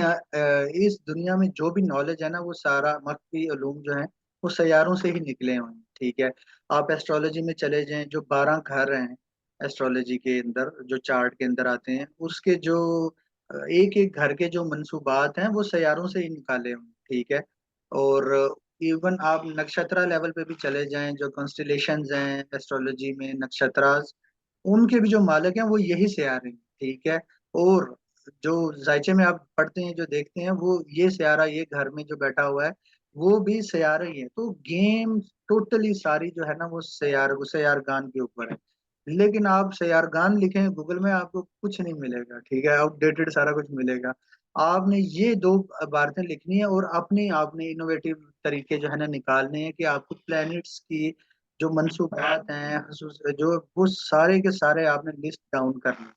इस दुनिया में जो भी नॉलेज है ना वो सारा मख्फी उलूम जो है वो सैयारों से ही निकले हुए हैं, ठीक है। आप एस्ट्रोलॉजी में चले जाएं, जो 12 घर हैं एस्ट्रोलॉजी के अंदर जो चार्ट के अंदर आते हैं, उसके जो एक एक घर के जो मंसूबात हैं वो सैयारों से ही निकाले हुए हैं, ठीक है। और इवन आप नक्षत्रा लेवल पे भी चले जाएं, जो कॉन्स्टिलेशंस हैं एस्ट्रोलॉजी में, नक्षत्रास, उनके भी जो मालिक हैं वो यही सयारे हैं, ठीक है। और जो जायचे में आप पढ़ते हैं, जो देखते हैं, वो ये सयारा, ये घर में जो बैठा हुआ है वो भी सयारा ही है। तो गेम टोटली सारी जो है ना वो सयारगान के ऊपर है। लेकिन आप सयारगान लिखें गूगल में, आपको कुछ नहीं मिलेगा, ठीक है, आउटडेटेड सारा कुछ मिलेगा। आपने ये दो इबारतें लिखनी है, और अपने आपने इनोवेटिव तरीके जो है ना निकालने हैं कि आपको प्लैनेट्स की जो मंसूबात हैं, जो वो सारे के सारे आपने लिस्ट डाउन करना है।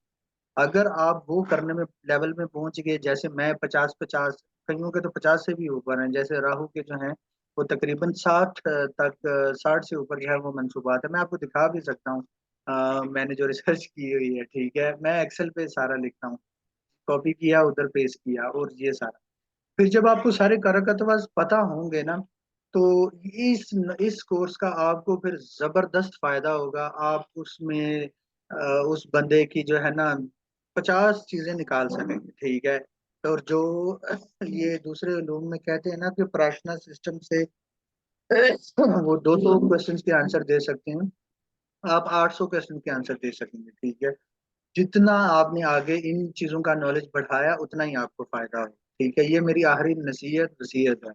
अगर आप वो करने में लेवल में पहुंच गए, जैसे मैं 50-50, कईयों के तो 50 से भी ऊपर हैं, जैसे राहु के जो हैं वो तकरीबन 60 तक, 60 से ऊपर जो है वो मंसूबात है। मैं आपको दिखा भी सकता हूँ, मैंने जो रिसर्च की हुई है, ठीक है। मैं एक्सेल पे सारा लिखता हूँ, कॉपी किया, उधर पेस्ट किया, और ये सारा। फिर जब आपको सारे करकतवाज पता होंगे ना, तो इस कोर्स का आपको फिर जबरदस्त फायदा होगा। आप उसमें उस बंदे की जो है ना 50 चीजें निकाल सकेंगे, ठीक है। और जो ये दूसरे उलूम में कहते हैं ना कि प्रार्थना सिस्टम से वो 200 क्वेश्चंस के आंसर दे सकते हैं, आप 800 क्वेश्चन के आंसर दे सकेंगे, ठीक है। जितना आपने आगे इन चीजों का नॉलेज बढ़ाया उतना ही आपको फायदा हो, ठीक है। ये मेरी आखिरी नसीहत वसीयत है।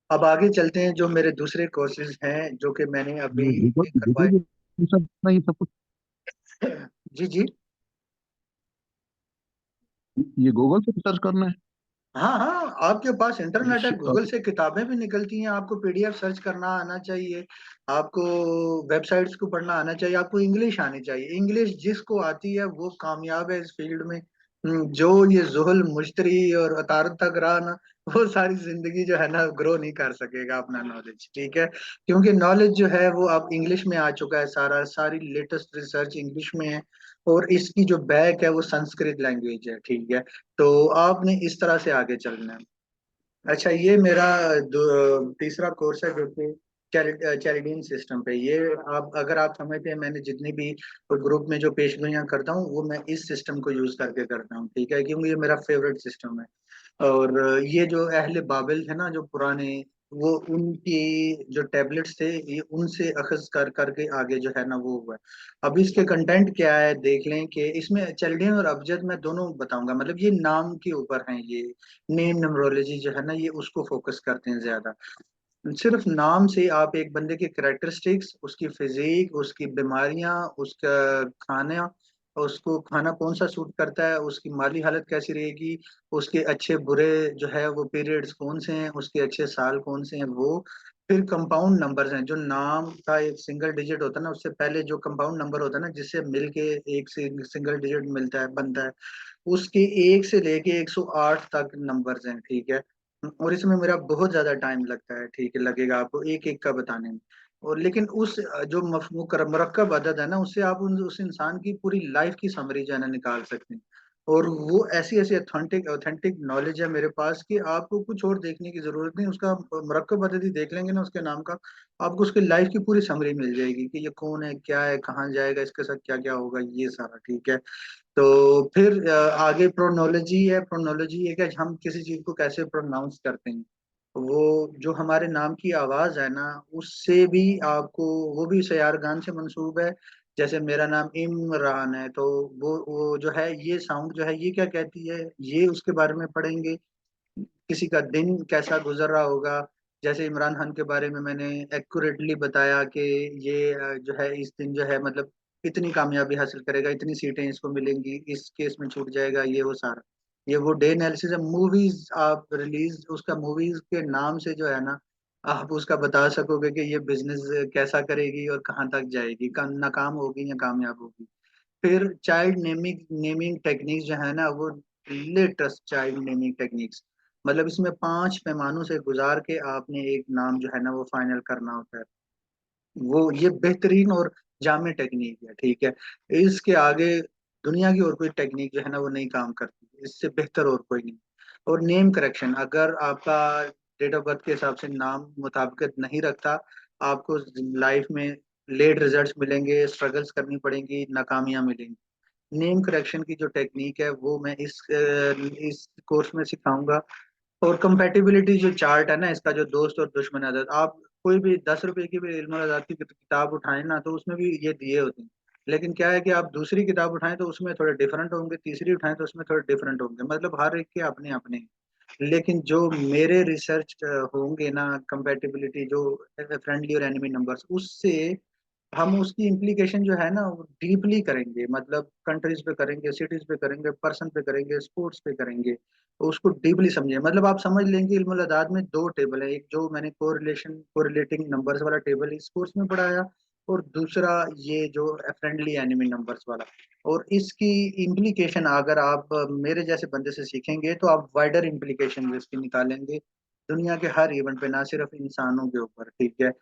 अब आगे चलते हैं, जो मेरे दूसरे कोर्सेज हैं जो कि मैंने अभी ये गूगल करवाए। गूगल ये सब कुछ, जी जी। ये गूगल से सर्च करना है। हाँ हाँ, आपके पास इंटरनेट है, इस- गूगल से किताबें भी निकलती हैं। आपको पीडीएफ सर्च करना आना चाहिए, आपको वेबसाइट्स को पढ़ना आना चाहिए, आपको इंग्लिश आनी चाहिए। इंग्लिश जिसको आती है वो कामयाब है इस फील्ड में। जो ये जुहल मुश्तरी और अतारत तक रहा ना, वो सारी जिंदगी जो है ना ग्रो नहीं कर सकेगा अपना नॉलेज, ठीक है। क्योंकि नॉलेज जो है वो अब इंग्लिश में आ चुका है, सारी लेटेस्ट रिसर्च इंग्लिश में है, और इसकी जो बैक है वो संस्कृत लैंग्वेज है, ठीक है। तो आपने इस तरह से आगे चलना है। अच्छा, ये मेरा तीसरा कोर्स है जो कि चैरिडियन सिस्टम पे। ये आप अगर आप समझते हैं, मैंने जितनी भी ग्रुप में जो पेशगोइयाँ करता हूँ वो मैं इस सिस्टम को यूज करके करता हूँ, ठीक है, क्योंकि ये मेरा फेवरेट सिस्टम है। और ये जो अहले बाबिल है ना, जो पुराने वो उनकी जो टैबलेट्स थे ये उनसे अखज कर करके आगे जो है ना वो हुआ है। अब इसके कंटेंट क्या है देख लें कि इसमें चैल्डियन और अबजद मैं दोनों बताऊंगा, मतलब ये नाम के ऊपर हैं, ये नेम न्यूमरोलॉजी जो है ना ये उसको फोकस करते हैं ज्यादा। सिर्फ नाम से आप एक बंदे के कैरेक्टरिस्टिक्स, उसकी फिजिक, उसकी बीमारियां, उसका खाना, उसको खाना कौन सा सूट करता है, उसकी माली हालत कैसी रहेगी, उसके अच्छे बुरे जो है वो पीरियड्स कौन से हैं, उसके अच्छे साल कौन से हैं वो। फिर कंपाउंड नंबर्स हैं, जो नाम का एक सिंगल डिजिट होता है ना उससे पहले जो कंपाउंड नंबर होता है ना जिससे मिलके एक सिंगल डिजिट मिलता है बनता है, उसके 1 से लेके 108 तक नंबर्स हैं, ठीक है। और इसमें मेरा बहुत ज्यादा टाइम लगता है, ठीक है, लगेगा आपको एक एक का बताने में। और लेकिन उस जो मरकब अदद है ना उससे आप उस इंसान की पूरी लाइफ की समरी जो है ना निकाल सकते हैं। और वो ऐसी ऐसी ऑथेंटिक ऑथेंटिक नॉलेज है मेरे पास कि आपको कुछ और देखने की जरूरत नहीं, उसका मरकब अदद ही देख लेंगे ना उसके नाम का, आपको उसकी लाइफ की पूरी समरी मिल जाएगी कि ये कौन है, क्या है, कहाँ जाएगा, इसके साथ क्या क्या होगा, ये सारा, ठीक है। तो फिर आगे प्रोनोलॉजी है। प्रोनोलॉजी है कि हम किसी चीज को कैसे प्रोनाउंस करते हैं, वो जो हमारे नाम की आवाज है ना उससे भी आपको, वो भी शयारगान से मंसूब है। जैसे मेरा नाम इमरान है, तो वो जो है ये साउंड जो है ये क्या कहती है, ये उसके बारे में पढ़ेंगे। किसी का दिन कैसा गुजर रहा होगा, जैसे इमरान खान के बारे में मैंने एक्यूरेटली बताया कि ये जो है इस दिन जो है मतलब इतनी कामयाबी हासिल करेगा, इतनी सीटें इसको मिलेंगी, इस केस में छूट जाएगा, ये वो सारा, ये वो डे एनालिसिस है। मूवीज आप रिलीज उसका मूवीज के नाम से जो है ना आप उसका बता सकोगे कि ये बिजनेस कैसा करेगी और कहाँ तक जाएगी, नाकाम होगी या कामयाब होगी। फिर चाइल्ड नेमिंग नेमिंग टेक्निक्स जो है ना वो लेटेस्ट चाइल्ड नेमिंग टेक्निक्स, मतलब इसमें 5 पैमानों से गुजार के आपने एक नाम जो है ना वो फाइनल करना होता है। वो ये बेहतरीन और जामे टेक्निक है, ठीक है। इसके आगे दुनिया की और कोई टेक्निक जो है ना वो नहीं काम करती, इससे बेहतर और कोई नहीं। और नेम करेक्शन, अगर आपका डेट ऑफ बर्थ के हिसाब से नाम मुताबिकत नहीं रखता, आपको लाइफ में लेट रिजल्ट्स मिलेंगे, स्ट्रगल्स करनी पड़ेंगी, नाकामियां मिलेंगी। नेम करेक्शन की जो टेक्निक है वो मैं इस कोर्स में सिखाऊंगा। और कंपेटिबिलिटी जो चार्ट है ना इसका, जो दोस्त और दुश्मन आदत, आप कोई भी 10 रुपए की भी इल्म आजाद की किताब उठाएं ना तो उसमें भी ये दिए होते हैं। लेकिन क्या है कि आप दूसरी किताब उठाएं तो उसमें थोड़े डिफरेंट होंगे, तीसरी उठाएं तो उसमें थोड़े डिफरेंट होंगे, मतलब हर एक के अपने अपने हैं। लेकिन जो मेरे रिसर्च होंगे ना कंपेटिबिलिटी जो फ्रेंडली और एनिमी नंबर्स, उससे हम उसकी इम्प्लीकेशन जो है ना वो डीपली करेंगे, मतलब कंट्रीज पे करेंगे, सिटीज पे करेंगे, पर्सन पे करेंगे, स्पोर्ट्स पे करेंगे, तो उसको डीपली समझे। मतलब आप समझ लेंगे इल्मुल अदाद में 2 टेबल है, एक जो मैंने कोरिलेशन कोरिलेटिंग नंबर्स वाला टेबल इस कोर्स में पढ़ाया, और दूसरा ये जो फ्रेंडली एनिमी नंबर्स वाला। और इसकी इम्प्लीकेशन अगर आप मेरे जैसे बंदे से सीखेंगे तो आप वाइडर इम्प्लीकेशन इसकी निकालेंगे दुनिया के हर इवेंट पे, ना सिर्फ इंसानों के ऊपर, ठीक है।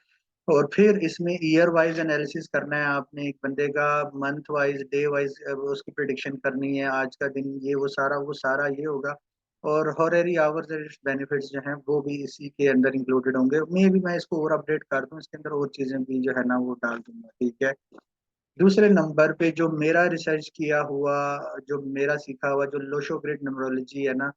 और फिर इसमें ईयर वाइज एनालिसिस करना है आपने, एक बंदे का मंथ वाइज, डे वाइज उसकी प्रिडिक्शन करनी है, आज का दिन ये वो सारा ये होगा। और हॉररी आवर्स बेनिफिट्स जो हैं वो भी इसी के अंदर इंक्लूडेड होंगे। मे भी मैं इसको और अपडेट कर दूं, इसके अंदर और चीजें भी जो है ना वो डाल दूंगा, ठीक है। दूसरे नंबर पे जो मेरा रिसर्च किया हुआ, जो मेरा सीखा हुआ जो लोशो ग्रिड न्यूमरोलॉजी है ना,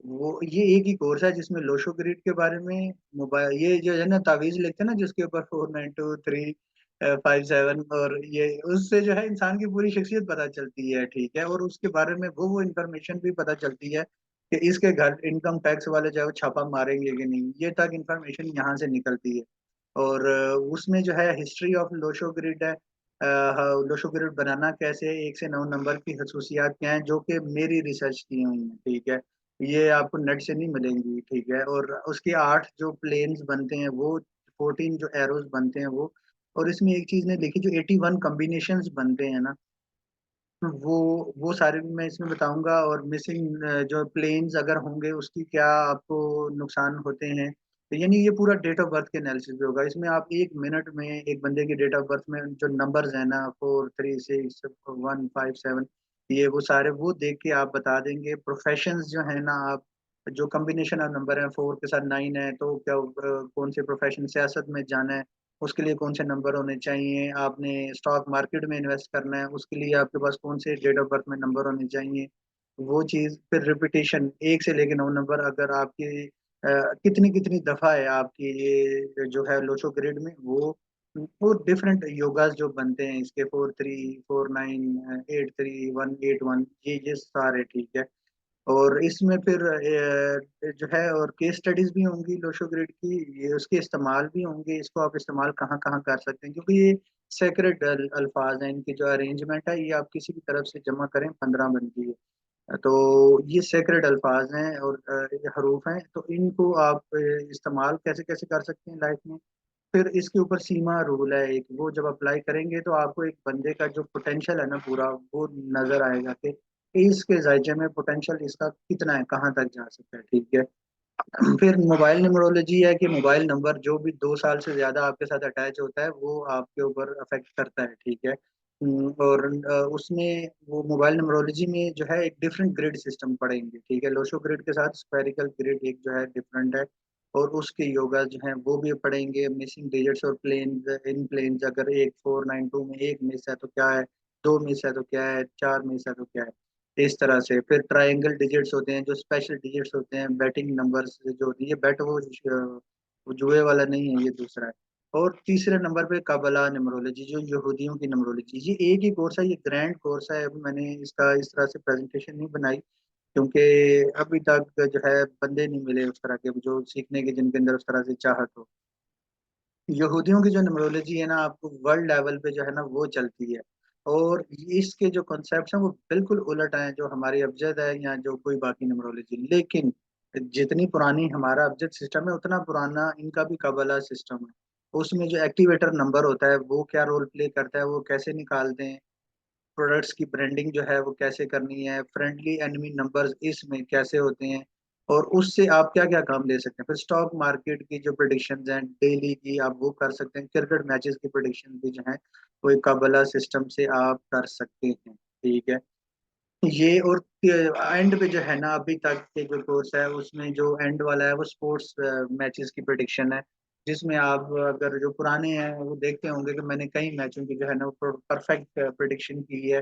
वो ये एक ही कोर्स है जिसमें लोशो ग्रिड के बारे में, मोबाइल ये जो है ना तावीज लिखते हैं ना जिसके ऊपर 492357, और ये उससे जो है इंसान की पूरी शख्सियत पता चलती है, ठीक है। और उसके बारे में वो इंफॉर्मेशन भी पता चलती है कि इसके घर इनकम टैक्स वाले जो है वो छापा मारेंगे कि नहीं, ये तक इंफॉर्मेशन यहाँ से निकलती है। और उसमें जो है हिस्ट्री ऑफ लोशो ग्रिड है, लोशो ग्रिड बनाना कैसे है, 1 से 9 नंबर की खसूसियात क्या हैं जो कि मेरी रिसर्च की हुई हैं, ठीक है। ये आपको नेट से नहीं मिलेंगी, ठीक है। और उसके 8 जो प्लेन्स बनते हैं वो, 14 जो एरोज बनते हैं वो। और इसमें एक चीज ने लिखी, जो 81 कॉम्बिनेशंस बनते हैं ना, वो सारे भी मैं इसमें बताऊंगा। और मिसिंग जो प्लेन्स अगर होंगे उसकी क्या आपको नुकसान होते हैं, तो यानी ये पूरा डेट ऑफ बर्थ के एनालिसिस भी होगा इसमें। आप 1 मिनट में एक बंदे की डेट ऑफ बर्थ में जो नंबर्स है ना 4 3 6 1 5 7, ये वो सारे वो देख के आप बता देंगे। प्रोफेशंस जो है ना, आप जो कॉम्बिनेशन ऑफ नंबर है 4 के साथ 9 है तो क्या कौन से प्रोफेशन, सियासत में जाना है उसके लिए कौन से नंबर होने चाहिए, आपने स्टॉक मार्केट में इन्वेस्ट करना है उसके लिए आपके पास कौन से डेट ऑफ बर्थ में नंबर होने चाहिए, वो चीज़। फिर रिपीटेशन 1 से लेके 9 नंबर, अगर आपकी कितनी कितनी दफा है आपकी ये जो है लोशो ग्रिड में, वो डिफरेंट योगास जो बनते हैं इसके, 4-3, 4-9, 8-3, 1-8-1, ये सारे, ठीक है। और इसमें फिर जो है और केस स्टडीज भी होंगी लोशो ग्रिड की, ये उसके इस्तेमाल भी होंगे, इसको आप इस्तेमाल कहाँ कहाँ कर सकते हैं, क्योंकि ये सेक्रेट अल्फाज हैं, इनकी जो अरेंजमेंट है ये आप किसी भी तरफ से जमा करें 15 बनती है। तो ये सेक्रेड अल्फाज हैं और ये हरूफ हैं, तो इनको आप इस्तेमाल कैसे कैसे कर सकते हैं लाइफ में। फिर इसके ऊपर सीमा रूल है एक, वो जब अप्लाई करेंगे तो आपको एक बंदे का जो पोटेंशियल है ना पूरा, वो नजर आएगा कि इसके जायचे में पोटेंशियल इसका कितना है, कहाँ तक जा सकता है, ठीक है। फिर मोबाइल न्यूमरोलॉजी है कि मोबाइल नंबर जो भी 2 साल से ज्यादा आपके साथ अटैच होता है वो आपके ऊपर अफेक्ट करता है, ठीक है। और उसमें वो मोबाइल न्यूमरोलॉजी में जो है एक डिफरेंट ग्रिड सिस्टम पढ़ेंगे, ठीक है। लोशो ग्रिड के साथ स्फेरिकल ग्रिड एक जो है डिफरेंट है, और उसके योगा जो है वो भी पढ़ेंगे, मिसिंग डिजिट्स और प्लेन इन प्लेन, अगर 1492 में एक मिस है तो क्या है, 2 मिस है तो क्या है, 4 मिस है तो क्या है, इस तरह से। फिर ट्रायंगल डिजिट्स होते हैं जो स्पेशल डिजिट्स होते हैं, बैटिंग नंबर्स जो होती है, ये बैट वो जुए वाला नहीं है, ये दूसरा है। और तीसरे नंबर पे काबला न्यूमरोलॉजी जो यहूदियों की न्यूमरोलॉजी, ये एक ही कोर्स है, ये ग्रैंड कोर्स है। अभी मैंने इसका इस तरह से प्रेजेंटेशन नहीं बनाई क्योंकि अभी तक जो है बंदे नहीं मिले उस तरह के जो सीखने के, जिनके अंदर उस तरह से चाहत हो। यहूदियों की जो न्यूमरोलॉजी है ना, आपको वर्ल्ड लेवल पे जो है ना वो चलती है, और इसके जो कॉन्सेप्ट हैं वो बिल्कुल उलट हैं जो हमारी अबजद है या जो कोई बाकी न्यूमरोलॉजी। लेकिन जितनी पुरानी हमारा अबजद सिस्टम है उतना पुराना इनका भी कबला सिस्टम है। उसमें जो एक्टिवेटर नंबर होता है वो क्या रोल प्ले करता है, वो कैसे निकालते हैं, प्रोडक्ट्स की ब्रांडिंग जो है वो कैसे करनी है, फ्रेंडली एनिमी नंबर्स इसमें कैसे होते हैं, और उससे आप क्या क्या काम ले सकते हैं। फिर स्टॉक मार्केट की जो प्रिडिक्शंस हैं डेली की आप वो कर सकते हैं, क्रिकेट मैचेस की प्रिडिक्शन भी जो है वो एक काबला सिस्टम से आप कर सकते हैं, ठीक है। ये और एंड पे जो है ना अभी तक के जो कोर्स है उसमें जो एंड वाला है वो स्पोर्ट्स मैचेस की प्रिडिक्शन है, जिसमें आप अगर जो पुराने हैं वो देखते होंगे कि मैंने कई मैचों की जो है ना वो परफेक्ट प्रिडिक्शन की है।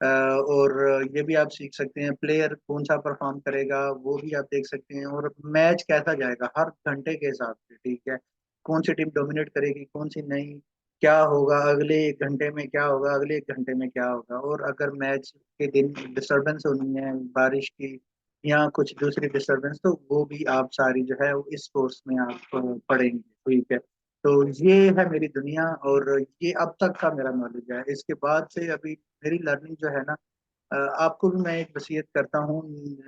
और ये भी आप सीख सकते हैं, प्लेयर कौन सा परफॉर्म करेगा वो भी आप देख सकते हैं, और मैच कैसा जाएगा हर घंटे के हिसाब से, ठीक है। कौन सी टीम डोमिनेट करेगी, कौन सी नहीं, क्या होगा अगले 1 घंटे में, क्या होगा अगले 1 घंटे में, क्या होगा। और अगर मैच के दिन डिस्टरबेंस होनी है बारिश की या कुछ दूसरी डिस्टरबेंस, तो वो भी आप सारी जो है वो इस कोर्स में आप पढ़ेंगे, ठीक है। तो ये है मेरी दुनिया, और ये अब तक का मेरा नॉलेज है। इसके बाद से अभी मेरी लर्निंग जो है ना, आपको भी मैं एक वसीयत करता हूँ,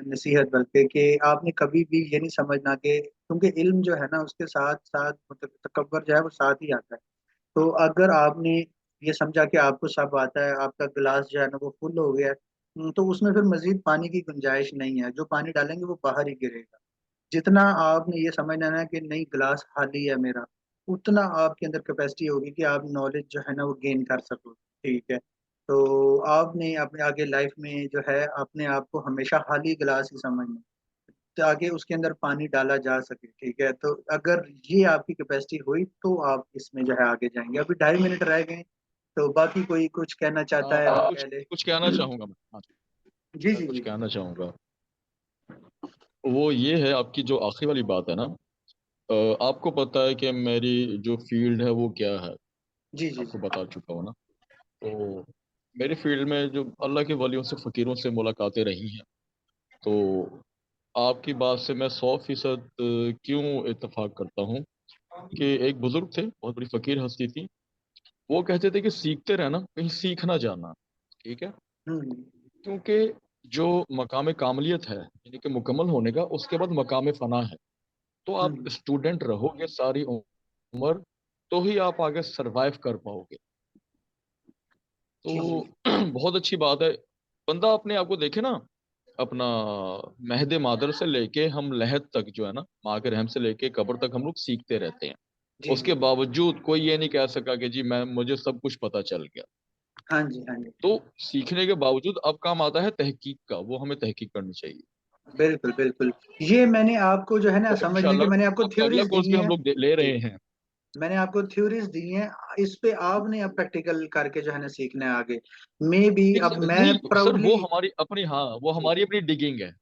नसीहत बल्कि, कि आपने कभी भी ये नहीं समझना कि क्योंकि इल्म जो है ना उसके साथ साथ मतलब तकब्बर जो है वो साथ ही आता है। तो अगर आपने ये समझा कि आपको सब आता है, आपका गिलास जो है ना वो फुल हो गया है, तो उसमें फिर मजीद पानी की गुंजाइश नहीं है, जो पानी डालेंगे वो बाहर ही गिरेगा। जितना आपने ये समझना है ना कि नहीं गिलास खाली है मेरा, उतना आपके अंदर कैपेसिटी होगी कि आप नॉलेज जो है ना वो गेन कर सको, ठीक है। तो आपने अपने आगे लाइफ में जो है अपने आप को हमेशा खाली गिलास ही समझना, ताकि उसके अंदर पानी डाला जा सके, ठीक है। तो अगर ये आपकी कैपेसिटी हुई तो आप इसमें जो है आगे जाएंगे। अभी 2.5 मिनट रह गए, तो बाकी कोई कुछ कहना चाहता है वो कुछ कह ले। कुछ कहना चाहूंगा मैं। हाँ, जी मैं जी कुछ जी कहना चाहूंगा। वो ये है, आपकी जो आखिरी वाली बात है ना, आपको पता है कि मेरी जो फील्ड है वो क्या है, जी जी आपको जी बता चुका हूँ ना। तो मेरी फील्ड में जो अल्लाह के वलियों से फ़कीरों से मुलाकातें रही हैं, तो आपकी बात से मैं 100% क्यों इत्तेफाक करता हूँ कि एक बुजुर्ग थे, बहुत बड़ी फ़कीर हस्ती थी। वो कहते थे कि सीखते रहना, कहीं सीख ना जाना, ठीक है। हम्म क्योंकि जो मकाम कामलियत है यानी कि मुकम्मल होने का, उसके बाद मकाम फना है। तो आप हम्म स्टूडेंट रहोगे सारी उम्र, तो ही आप आगे सरवाइव कर पाओगे। जी जी तो बहुत अच्छी बात है। बंदा अपने आप को देखे ना, अपना महद मादर से लेके हम लहद तक जो है ना, माँ के रहम से लेके कब्र तक हम लोग सीखते रहते हैं। जी उसके जी बावजूद कोई ये नहीं कह सका कि जी मैं मुझे सब कुछ पता चल गया। हाँ जी हाँ जी, तो सीखने के बावजूद अब काम आता है तहकीक का, वो हमें तहकीक करनी चाहिए। बिल्कुल बिल्कुल। ये मैंने आपको जो है ना तो समझने के इंशाल्लाह मैंने आपको आपका अगला थ्योरीज कोर्स दी भी हम हैं। लोग ले जी, रहे हैं। मैंने आपको थ्योरीज दी हैं, इस पे आपने अब प्रैक्टिकल करके जो है ना सीखना है आगे। मे बी अब मैं नहीं सर, प्राउडली, वो हमारी अपनी, हाँ वो जी हमारी अपनी डिगिंग है।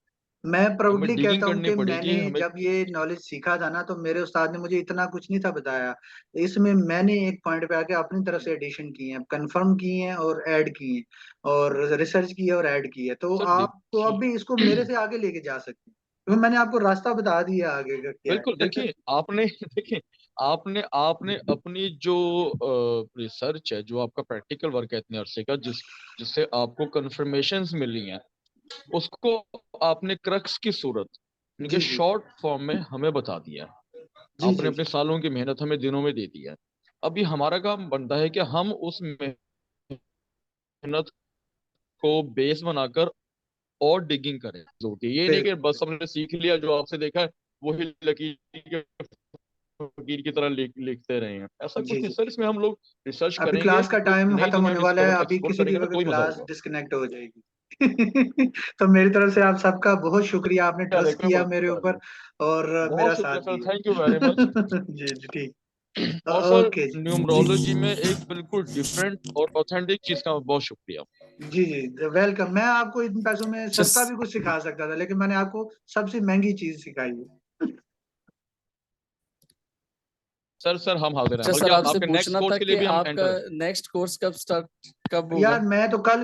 मैं प्राउडली digging कहता हूँ करनी कि पड़ेगी मैंने हमें। जब ये नॉलेज सीखा था ना, तो मेरे उस्ताद ने मुझे इतना कुछ नहीं था बताया। इसमें मैंने एक पॉइंट पे आके अपनी तरफ से एडिशन की है, कंफर्म की है और ऐड की है, और रिसर्च की है और ऐड की है। तो सर आप तो अब देखिए भी इसको मेरे से आगे लेके जा सकते हैं, क्योंकि मैंने आपको रास्ता बता दिया आगे का क्या बिल्कुल है। देखिए आपने देखिए आपने आपने अपनी जो रिसर्च है, जो आपका प्रैक्टिकल वर्क है इतने अरसे का, जिससे आपको कंफर्मेशंस मिली हैं, उसको आपने क्रक्स की सूरत जी उनके जी शॉर्ट फॉर्म में हमें बता दिया है। जी आपने जी अपने सालों की मेहनत हमें दिनों में दे दी है। अभी हमारा काम बनता है कि हम उस मेहनत को बेस बनाकर और डिगिंग करें। होती है ये नहीं फिर कि बस हमने सीख लिया जो आपसे देखा है वही लकीर के फकीर की तरह लिखते रहे हैं, ऐसा जी कुछ नहीं जी। सर। इसमें हम लोग रिसर्च अभी करेंगे, क्लास का कुछ टाइम नई खत्म दुनिया होने वाला है, डिस्कवर अभी एक्सप्लोर किसी की करेंगे ना, वजह तो ही मजा क्लास होगा। डिस्कनेक्ट हो जाएगी। तो मेरी तरफ से आप सबका बहुत शुक्रिया, आपने ट्रस्ट कोई किया मेरे बात ऊपर नहीं। और बहुत मेरा साथ शुक्रिया सर, दिया। Thank you very much. जी जी ठीक। और सर ओके जी न्यूमरोलॉजी में एक बिल्कुल डिफरेंट और ऑथेंटिक चीज का बहुत शुक्रिया। जी जी वेलकम। मैं आपको इन पैसों में सस्ता जस्ट भी कुछ सिखा सकता था, लेकिन मैंने आपको सबसे महंगी चीज सिखाई है। सर हम हाजिर हैं, अच्छा बल्कि सर, आपसे आपके नेक्स्ट पूछना था कोर्स के लिए कि भी हम आपका एंटर हैं। नेक्स्ट कोर्स कब स्टार्ट कब यार होगा? मैं तो कल